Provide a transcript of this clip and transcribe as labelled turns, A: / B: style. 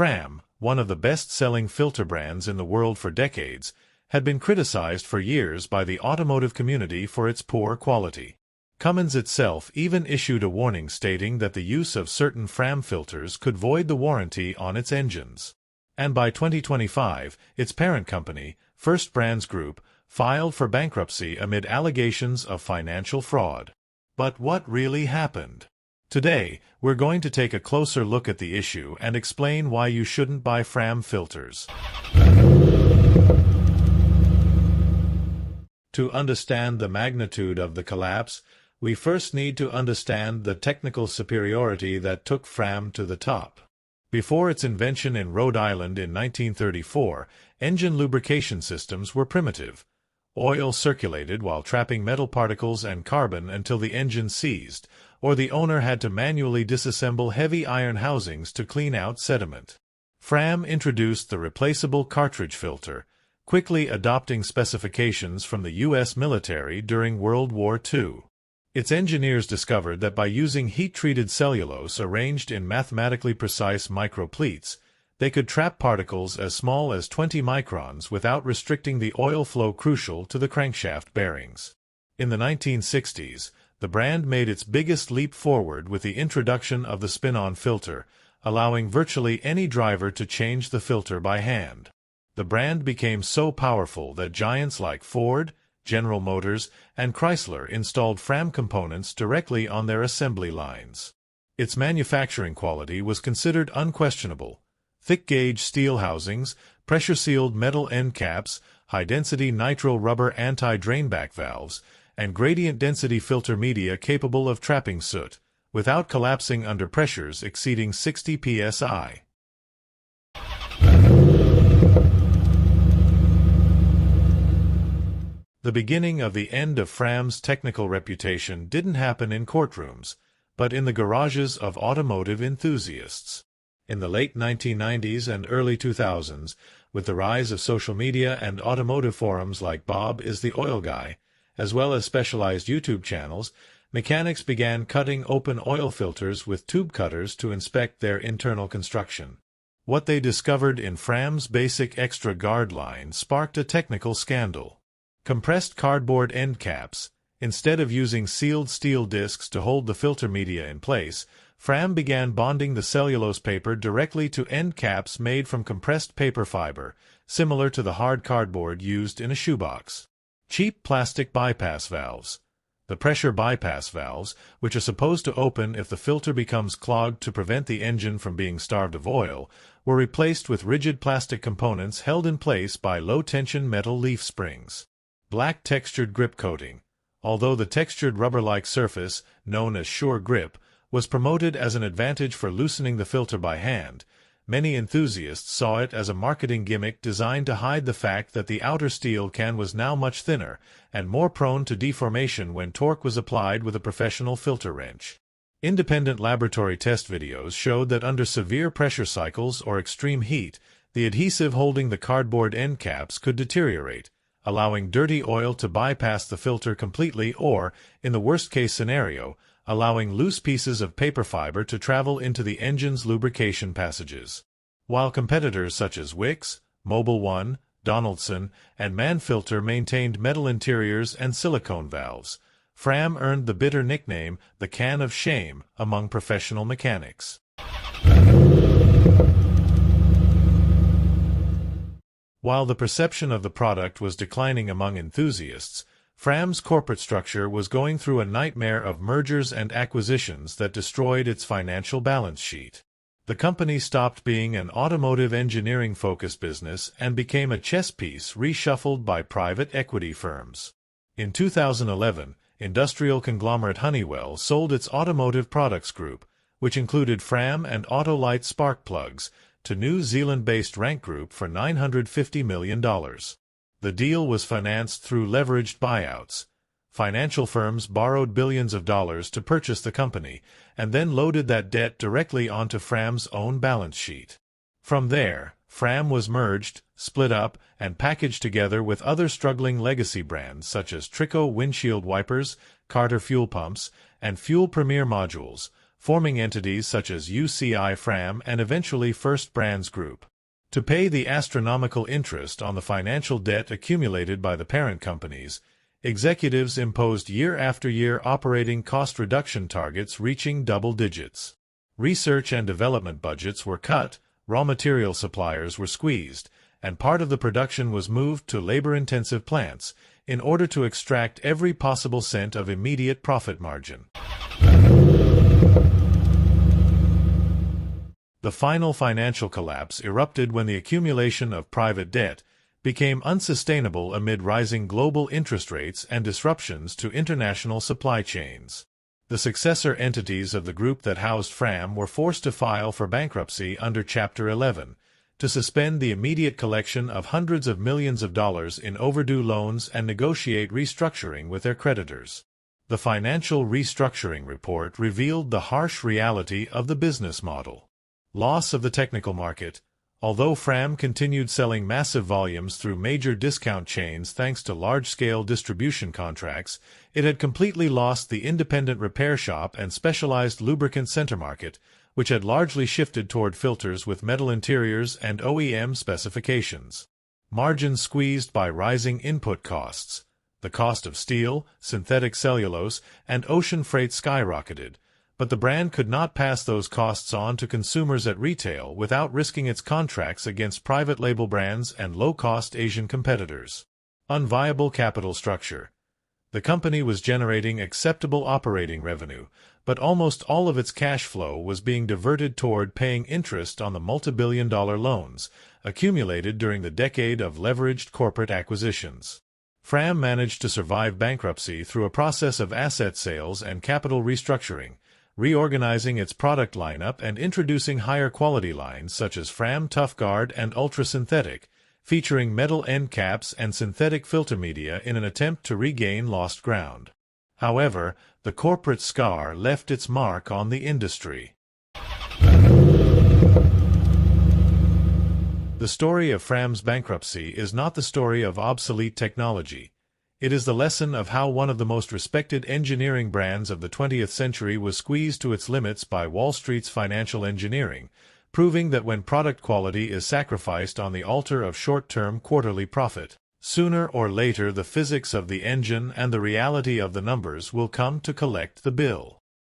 A: Fram, one of the best-selling filter brands in the world for decades, had been criticized for years by the automotive community for its poor quality. Cummins itself even issued a warning stating that the use of certain Fram filters could void the warranty on its engines. And by 2025, its parent company, First Brands Group, filed for bankruptcy amid allegations of financial fraud. But what really happened? Today, we're going to take a closer look at the issue and explain why you shouldn't buy Fram filters. To understand the magnitude of the collapse, we first need to understand the technical superiority that took Fram to the top. Before its invention in Rhode Island in 1934, engine lubrication systems were primitive. Oil circulated while trapping metal particles and carbon until the engine seized, or the owner had to manually disassemble heavy iron housings to clean out sediment. Fram introduced the replaceable cartridge filter, quickly adopting specifications from the U.S. military during World War II. Its engineers discovered that by using heat-treated cellulose arranged in mathematically precise micropleats, they could trap particles as small as 20 microns without restricting the oil flow crucial to the crankshaft bearings. In the 1960s, the brand made its biggest leap forward with the introduction of the spin-on filter, allowing virtually any driver to change the filter by hand. The brand became so powerful that giants like Ford, General Motors, and Chrysler installed Fram components directly on their assembly lines. Its manufacturing quality was considered unquestionable. Thick-gauge steel housings, pressure-sealed metal end caps, high-density nitrile rubber anti-drainback valves, and gradient-density filter media capable of trapping soot, without collapsing under pressures exceeding 60 psi. The beginning of the end of Fram's technical reputation didn't happen in courtrooms, but in the garages of automotive enthusiasts. In the late 1990s and early 2000s, with the rise of social media and automotive forums like Bob is the Oil Guy, as well as specialized YouTube channels, mechanics began cutting open oil filters with tube cutters to inspect their internal construction. What they discovered in Fram's basic extra guard line sparked a technical scandal. Compressed cardboard end caps. Instead of using sealed steel discs to hold the filter media in place, Fram began bonding the cellulose paper directly to end caps made from compressed paper fiber, similar to the hard cardboard used in a shoebox. Cheap plastic bypass valves. The pressure bypass valves, which are supposed to open if the filter becomes clogged to prevent the engine from being starved of oil, were replaced with rigid plastic components held in place by low-tension metal leaf springs. Black textured grip coating. Although the textured rubber-like surface, known as sure grip, was promoted as an advantage for loosening the filter by hand, many enthusiasts saw it as a marketing gimmick designed to hide the fact that the outer steel can was now much thinner and more prone to deformation when torque was applied with a professional filter wrench. Independent laboratory test videos showed that under severe pressure cycles or extreme heat, the adhesive holding the cardboard end caps could deteriorate, allowing dirty oil to bypass the filter completely or, in the worst-case scenario, allowing loose pieces of paper fiber to travel into the engine's lubrication passages. While competitors such as Wix, Mobil 1, Donaldson, and Manfilter maintained metal interiors and silicone valves, Fram earned the bitter nickname, the Can of Shame, among professional mechanics. While the perception of the product was declining among enthusiasts, Fram's corporate structure was going through a nightmare of mergers and acquisitions that destroyed its financial balance sheet. The company stopped being an automotive engineering-focused business and became a chess piece reshuffled by private equity firms. In 2011, industrial conglomerate Honeywell sold its automotive products group, which included Fram and Autolite spark plugs, to New Zealand-based Rank Group for $950 million. The deal was financed through leveraged buyouts. Financial firms borrowed billions of dollars to purchase the company, and then loaded that debt directly onto Fram's own balance sheet. From there, Fram was merged, split up, and packaged together with other struggling legacy brands such as Trico windshield wipers, Carter fuel pumps, and Fuel Premier modules, forming entities such as UCI Fram and eventually First Brands Group. To pay the astronomical interest on the financial debt accumulated by the parent companies, executives imposed year-after-year operating cost reduction targets reaching double digits. Research and development budgets were cut, raw material suppliers were squeezed, and part of the production was moved to labor-intensive plants in order to extract every possible cent of immediate profit margin. The final financial collapse erupted when the accumulation of private debt became unsustainable amid rising global interest rates and disruptions to international supply chains. The successor entities of the group that housed Fram were forced to file for bankruptcy under Chapter 11, to suspend the immediate collection of hundreds of millions of dollars in overdue loans and negotiate restructuring with their creditors. The Financial Restructuring Report revealed the harsh reality of the business model. Loss of the technical market. Although Fram continued selling massive volumes through major discount chains thanks to large-scale distribution contracts, it had completely lost the independent repair shop and specialized lubricant center market, which had largely shifted toward filters with metal interiors and OEM specifications. Margins squeezed by rising input costs. The cost of steel, synthetic cellulose, and ocean freight skyrocketed, but the brand could not pass those costs on to consumers at retail without risking its contracts against private label brands and low-cost Asian competitors. Unviable capital structure. The company was generating acceptable operating revenue, but almost all of its cash flow was being diverted toward paying interest on the multibillion-dollar loans accumulated during the decade of leveraged corporate acquisitions. Fram managed to survive bankruptcy through a process of asset sales and capital restructuring, reorganizing its product lineup and introducing higher quality lines such as Fram ToughGuard and Ultra Synthetic, featuring metal end caps and synthetic filter media in an attempt to regain lost ground. However, the corporate scar left its mark on the industry. The story of Fram's bankruptcy is not the story of obsolete technology. It is the lesson of how one of the most respected engineering brands of the 20th century was squeezed to its limits by Wall Street's financial engineering, proving that when product quality is sacrificed on the altar of short-term quarterly profit, sooner or later the physics of the engine and the reality of the numbers will come to collect the bill.